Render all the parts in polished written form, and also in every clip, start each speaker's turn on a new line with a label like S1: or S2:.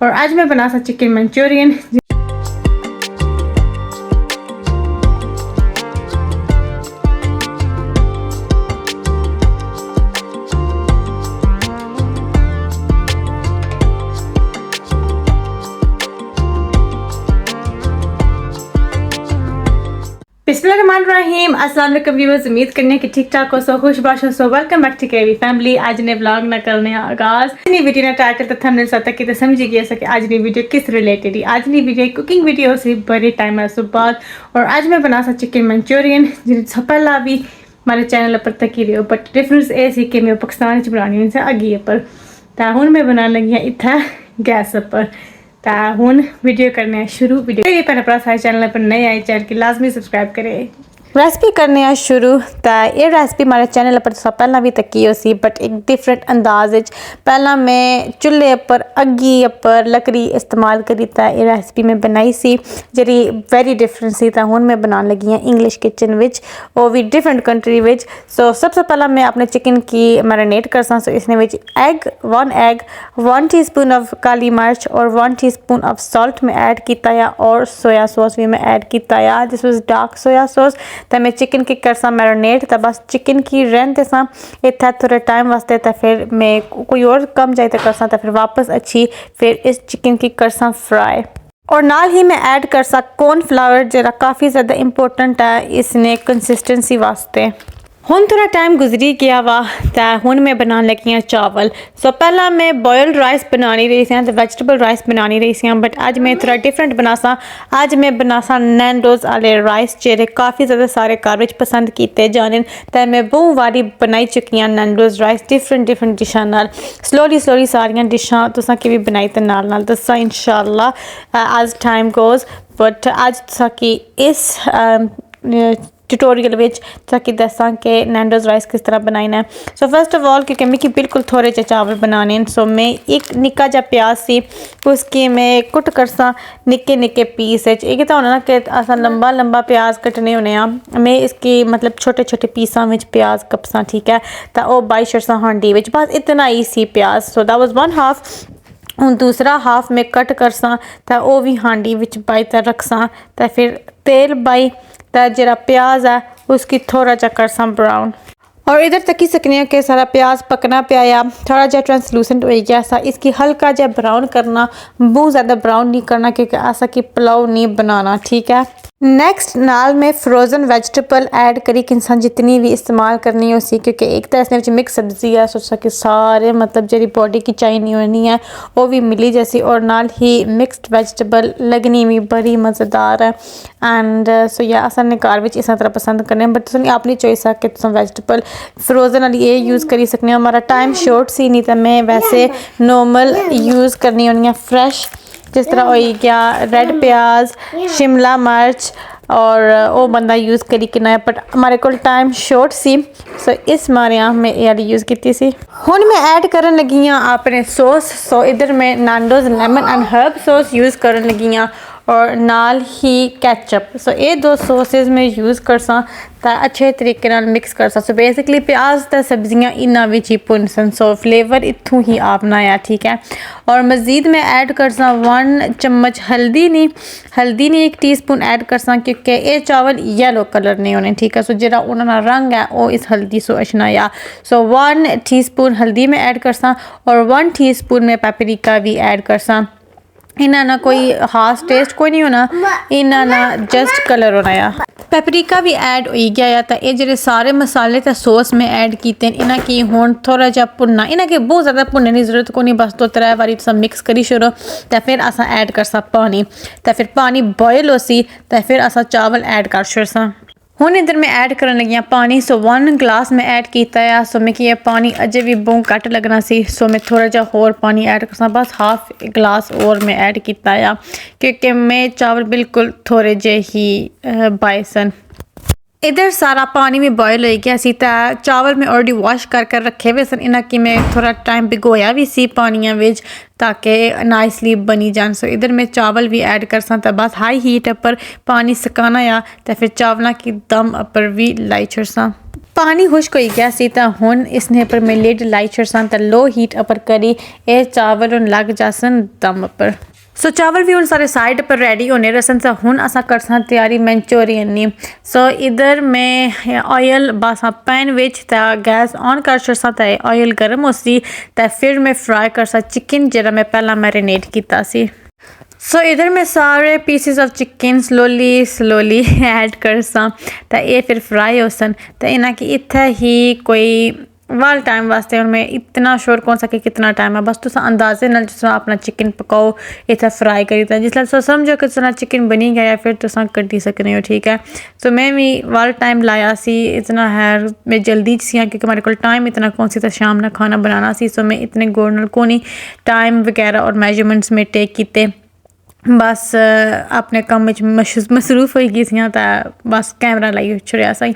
S1: और आज मैं बना सा चिकन मंचूरियन। बिस्मिल्लाहिर्रहमानिर्रहीम। अस्सलाम वालेकुम व्यूअर्स, उम्मीद करने की ठीक ठाक हो, सो खुशबाश हो, सो welcome back to KV family. आज ने व्लॉग ना करने आगाज नी वीडियो ना टाइटल तो थंबनेल सता कि तो समझ गया सके आज नी वीडियो किस रिलेटेड है। आज नी वीडियो कुकिंग वीडियो से बड़े टाइम बाद और आज मैं बना सा चिकन मंचूरियन जिस पहला भी हमारे चैनल पर तक ही रहो, बट डिफरेंस ये सी कि मैं पाकिस्तान बनानी से अगी पर तो हूँ मैं बनाने लगी हाँ इतना गैस पर। तो हूँ वीडियो करने शुरू। वीडियो ये पहले अपना सारे चैनल पर नए आए चैनल की लाजमी सब्सक्राइब करें। रेसिपी करने शुरू तो ये रेसिपी हमारे चैनल पर तो पहला भी तकी हो सी, बट एक डिफरेंट अंदाज पहला मैं चूल्हे पर अगी पर लकड़ी इस्तेमाल करी तो ये रेसिपी मैं बनाई सी जी वेरी डिफरेंट सी। तो हूँ मैं बनाने लगी हाँ इंग्लिश किचन विच और भी डिफरेंट कंट्री विच। सो सबसे पहला मैं अपने चिकन की मैरिनेट कर सा। सो इसने विच वन एग 1 टीस्पून ऑफ काली मिर्च और 1 टीस्पून ऑफ सॉल्ट में ऐड किया या और सोया सॉस भी मैं ऐड किया या this was dark soya sauce. तो मैं चिकन की कर सा मैरिनेट तो बस चिकन की रहते सा इतना थोड़े टाइम वास्ते। तो फिर मैं कोई और कम जाए तो कर सा तो फिर वापस अच्छी फिर इस चिकन की कर सा फ्राई। और नाल ही मैं ऐड कर सा कॉर्नफ्लावर जरा काफ़ी ज़्यादा इंपॉर्टेंट है इसने कंसिस्टेंसी वास्ते। हुन थोड़ा टाइम गुजरी गया वा तो हुन मैं बनाने लगी हाँ चावल। सो पहला मैं बॉयल्ड राइस बनानी रही थी तो वेजिटेबल राइस बनानी रही थी, बट आज मैं थोड़ा डिफरेंट बना सा। आज मैं बना सा नैंडोज वाले राइस जेरे काफ़ी ज़्यादा सारे घर विच पसंद किए जाने। तो मैं बहु बारी बनाई चुकी हाँ नैंडोज राइस डिफरेंट डिशां नाल। स्लोली सारियां डिशां तुसां की भी बनाई तो नाल दसा इंशाअल्लाह एज टाइम गोज़। बट आज तुसां की इस ट्यूटोरियल विच ताकि दसा कि नैंडोज राइस किस तरह बनाना है। सो फर्स्ट ऑफ ऑल क्योंकि मिगी बिल्कुल थोड़े जे चावल बनाने सो मैं एक निक्का जा प्याज सी उसकी मैं कुट कर सा निक्के पीस। एक तो होना ना कि अस लंबा प्याज कटने होने मैं इसकी मतलब छोटे पीसा में प्याज कपसा, ठीक है। तो वह बाई छड़सा हांडी विच बस इतना ही सी प्याज। So that was 1 half. हूँ दूसरा हाफ में कट कर सा तो वह भी हांडी विच बाई तर रख सा। तो फिर तेल बाई तो जरा प्याज है उसकी थोड़ा जा कर सा ब्राउन। और इधर तक ही सकने कि सारा प्याज पकना पे आया थोड़ा जा ट्रांसलूसेंट हो गया सा। इसकी हल्का जा ब्राउन करना, बहुत ज़्यादा ब्राउन नहीं करना क्योंकि ऐसा कि पुलाव नहीं बनाना, ठीक है। नेक्स्ट नाल में फ्रोज़न वेजिटेबल ऐड करी कि इंसान जितनी भी इस्तेमाल करनी हो सी क्योंकि एक तो इसने मिक्स सब्जी है सोचा कि सारे मतलब जी बॉडी की चाहिए होनी है वो भी मिली जैसी। और नाल ही मिक्सड वेजिटेबल लगनी भी बड़ी मज़ेदार है एंड सो या असन घर में इस तरह पसंद करने, बट तुम अपनी चॉइस है कि तुम वेजिटेबल फ्रोज़न वाली ये यूज़ करी सकने। हमारा टाइम शॉर्ट सी नहीं तो मैं वैसे नॉर्मल यूज़ करनी होनी है फ्रैश, जिस तरह हो गया रेड प्याज शिमला मिर्च और वो बंदा यूज़ करी कि ना, बट हमारे को टाइम शॉर्ट सी सो इस मारे यहाँ में ये यूज़ की सी। हुन मैं ऐड करन लगी हाँ अपने सॉस। सो इधर मैं Nando's lemon and herb sauce use करन लगी हाँ और नाल ही केचप। सो ये दो सॉसेस में यूज़ कर सा तो अच्छे तरीके नाल मिक्स कर सा। सो बेसिकली प्याज तो सब्जियां इन्ना विच ही भुन सन सो फ्लेवर इत्थों ही आपना आया, ठीक है। और मज़ीद मैं ऐड कर सा 1 चम्मच हल्दी नहीं 1 टीस्पून ऐड कर सा क्योंकि ये चावल येलो कलर नहीं होने, ठीक है। सो जरा उन्होंने रंग है वो इस हल्दी सो अशना या। सो 1 टीस्पून हल्दी में ऐड कर सा और 1 टीस्पून में पेपरिका भी ऐड कर सा। इन्ना ना कोई खास टेस्ट कोई नहीं होना, इन्ना ना जस्ट कलर होना या। पेपरिका भी ऐड हो गया या तो ये जो सारे मसाले तो सॉस में ऐड किए इन्हें की हुन थोड़ा जा भुनना, इन्हें के बहुत ज़्यादा भुनने की जरूरत को नहीं, बस 2-3 बारी सब मिक्स करी छोड़ो तो फिर असा ऐड कर सा पानी। तो फिर पानी बॉयल हो सी तो फिर असा चावल ऐड कर छोड़ सा। हुन इधर मैं ऐड करन लगी हाँ पानी। सो 1 गिलास में ऐड किया है। सो मैं कि पानी अजे भी बहुत घट लगना सी सो मैं थोड़ा जा होर पानी ऐड करसा, बस हाफ गिलास और मैं ऐड किया है क्योंकि मैं चावल बिल्कुल थोड़े जे ही बाए सन। इधर सारा पानी में बॉयल हो गया सी तो चावल में ऑलरेडी वॉश कर रखे हुए सन। इन्हें कि मैं थोड़ा टाइम भिगोया भी सी पानिया विच ताकि नाइसली बनी जान। सो इधर मैं चावल भी ऐड कर सा तो बस हाई हीट पर पानी सुकाना या तो फिर चावलों की दम पर भी लाई छोड़ सा। पानी खुश्क हो गया सी तो हुन इसने पर मैं लिड लाई छड़सां तो लो हीट अपर करी ये चावल उन लग जासन दम पर। सो चावल भी हूँ सारे साइड पर रेडी होने रसन तो हुन असा करसा तैयारी मंचूरियन नी। सो इधर मैं ऑयल बासा पैन विच गैस ऑन कर छड़सा तो ऑयल गर्म हो सी तो फिर मैं फ्राई करसा चिकन जरा मैं पहला मैरिनेट किया सी। सो इधर मैं सारे pieces of chicken slowly add करसा तो ये फिर फ्राई हो सन तो इन्हें कि इत्थे ही कोई वाल टाइम वास्ते और मैं इतना श्योर कौन सा कि कितना टाइम है बस तुस अंदाजे नाल जिस अपना चिकन पकाओ इतना फ्राई करी था जिसला तुस समझो कि तुस चिकन बनी गया फिर तुस कड्ढी सकने हो ठीक है। सो मैं भी वाल टाइम लाया सी इतना है मैं जल्दी सी क्योंकि हमारे को टाइम इतना कौन सी तो शाम ना खाना बनाना सी। सो मैं इतने गौर नाल कोनी टाइम वगैरह और मेजरमेंट्स में टेक किते बस अपने कम मसरूफ हो गई थी तो बस कैमरा लाई छुड़िया सही।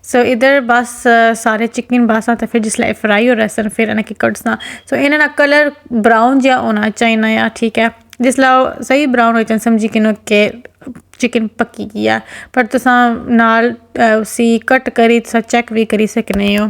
S1: सो इधर बस सारे चिकन बासा तो फिर जिसले फ्राई हो रहे सन फिर इन्हें की कटसा। सो इन्हें ना कलर ब्राउन जहा होना चाहिए या ठीक है जिसला सही ब्राउन हो समझी कि चिकन पक्की गया पर तुसा नाल उसी कट करी तुसा चेक भी करी सकने हो।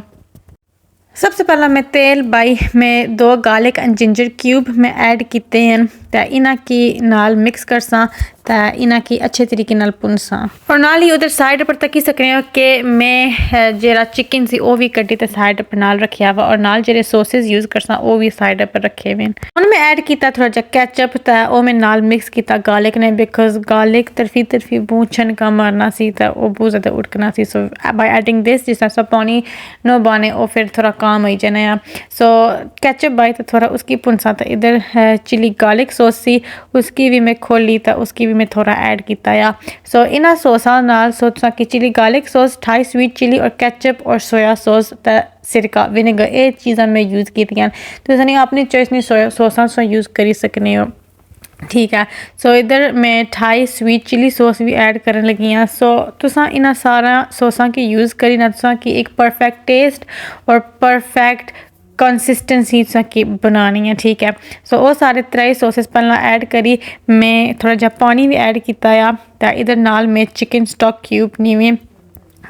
S1: सबसे पहला मैं तेल बाई में 2 गार्लिक एंड जिंजर क्यूब में ऐड किते हैं तो इन्ह की नाल मिक्स करसा तो इन्ह की अच्छे तरीके नाल भुनसा और नाल ही उधर साइड पर तकी सकने हो कि मैं जरा चिकन सी वो भी कटी तो साइड पर नाल रखिया वा और नाल जेरे सॉसेस यूज़ करसा वो भी साइड पर रखे हुए हैं। मैं ऐड किया थोड़ा जा केचप तो वो मैं नाल मिक्स किया गार्लिक ने बिकॉज गार्लिक तरफी बूँ छनका मारना सी तो वो बहुत ज़्यादा उड़कना सी। सो बाय एडिंग दिस जिस तरह पानी नो बने वो फिर थोड़ा काम हो जाना। सो केचप बाई तो थोड़ा उसकी भुनसा तो इधर चिली गार्लिक सॉस सी उसकी भी मैं खोली तो उसकी भी मैं थोड़ा ऐड किया। सो इन्ह सॉसा नाल सोचा कि chilli garlic sauce Thai sweet chilli और केचप और सोया सॉस सिरका विनेगर ये चीज़ां मैं यूज़ की तो अपनी चॉइस नहीं सोया सॉसा यूज़ करी सकने हो ठीक है। सो इधर मैं थाई स्वीट चिली सॉस भी ऐड करने लगी हाँ। सो तुसा इन्ह सारा सॉसा की यूज़ करी ना तुसा कि एक परफेक्ट टेस्ट और परफेक्ट कंसिस्टेंसी की बनानी है ठीक है। सो वो सारे 3 सॉसेस पहला ऐड करी मैं थोड़ा जा पानी भी ऐड किया तो इधर नाल मैं चिकन स्टॉक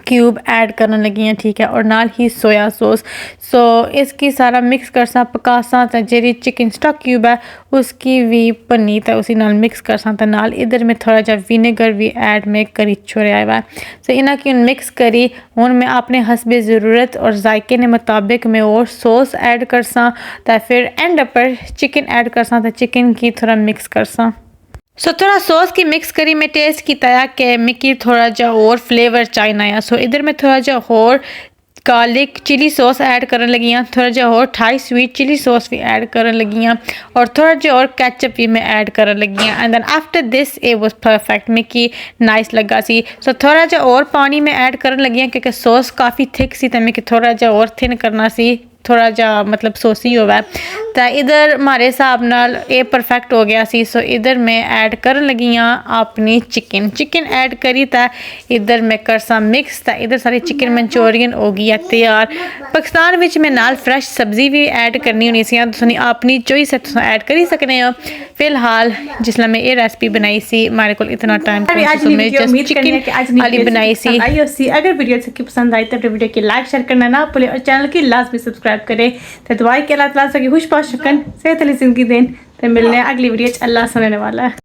S1: क्यूब ऐड करने लगी हैं ठीक है और नाल ही सोया सॉस। सो इसकी सारा मिक्स करसा पकासा तो जी चिकन स्टॉक क्यूब है उसकी भी भनी तो उसी नाल मिक्स करसा तो नाल इधर मैं थोड़ा जा विनेगर भी ऐड में करी छोड़िया हुआ। सो इन्ह की मिक्स करी हूँ मैं अपने हस्बे ज़रूरत और जायके ने मुताबिक मैं और सॉस ऐड करसा तो फिर एंड पर चिकन ऐड करसा तो चिकन की थोड़ा मिक्स करसा। सो थोड़ा सॉस की मिक्स करी मैं टेस्ट किया कि मिकी थोड़ा जा और फ्लेवर चाहिए। सो इधर मैं थोड़ा जा और गार्लिक चिली सॉस ऐड करने लगी हाँ थोड़ा जा और थाई स्वीट चिली सॉस भी ऐड करने लगी हाँ और थोड़ा जा और केचप भी मैं ऐड करने लगी हाँ and then after this it was perfect मिकी नाइस लगा सी। सो थोड़ा जा और पानी में ऐड करने लगी हाँ क्योंकि सॉस काफ़ी थिक सी तो मिकी थोड़ा जा और थिन करना सी थोड़ा जा मतलब सोसी हुआ तो इधर हमारे हिसाब नाल ये परफेक्ट हो गया सी। सो इधर मैं ऐड करन लगी हाँ अपनी चिकन ऐड करी तो इधर मैं करसा मिक्स तो इधर सारी चिकन मंचूरियन हो गई है तैयार। पाकिस्तान में मैं नाल फ्रैश सब्जी भी ऐड करनी होनी सी तुसीं अपनी चॉइस तुम ऐड करी सकने हो। फिलहाल जिसला मैं ये रेसिपी बनाई सी हमारे को इतना टाइम मैं जस्ट चिकन वाली बनाई सी। अगर वीडियो पसंद आई तो वीडियो की लाइक शेयर करना ना भूलें और चैनल की लाजमी सब्सक्राइब करें तो दुआ के अल्लाह ताला सकी खुश पाश शकन सेहत वाली जिंदगी दें तो मिलने अगली वीडियो अल्लाह सुनने वाला है।